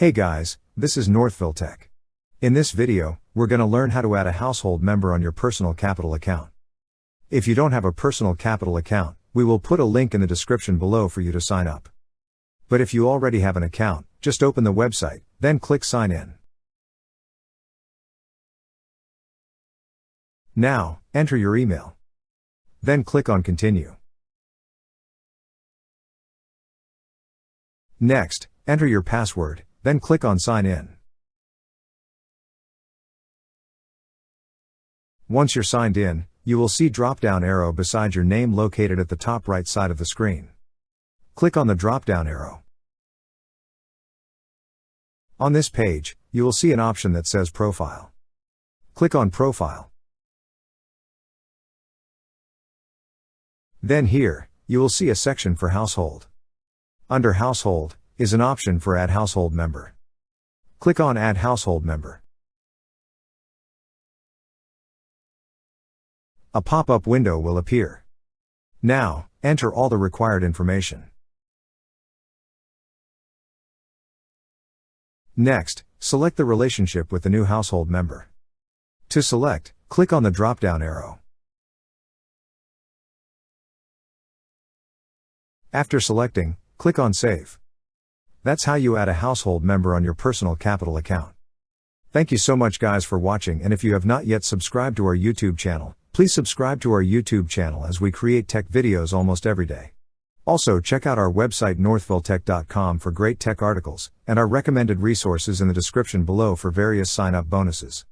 Hey guys, this is Northville Tech. In this video, we're going to learn how to add a household member on your personal capital account. If you don't have a personal capital account, we will put a link in the description below for you to sign up. But if you already have an account, just open the website, then click Sign In. Now, enter your email. Then click on Continue. Next, enter your password, then click on Sign In. Once you're signed in, you will see drop-down arrow beside your name located at the top right side of the screen. Click on the drop-down arrow. On this page, you will see an option that says Profile. Click on Profile. Then here, you will see a section for Household. Under Household, is an option for Add Household Member. Click on Add Household Member. A pop-up window will appear. Now, enter all the required information. Next, select the relationship with the new household member. To select, click on the drop-down arrow. After selecting, click on Save. That's how you add a household member on your personal capital account. Thank you so much guys for watching, and if you have not yet subscribed to our YouTube channel, please subscribe to our YouTube channel as we create tech videos almost every day. Also check out our website northvilletech.com for great tech articles, and our recommended resources in the description below for various sign-up bonuses.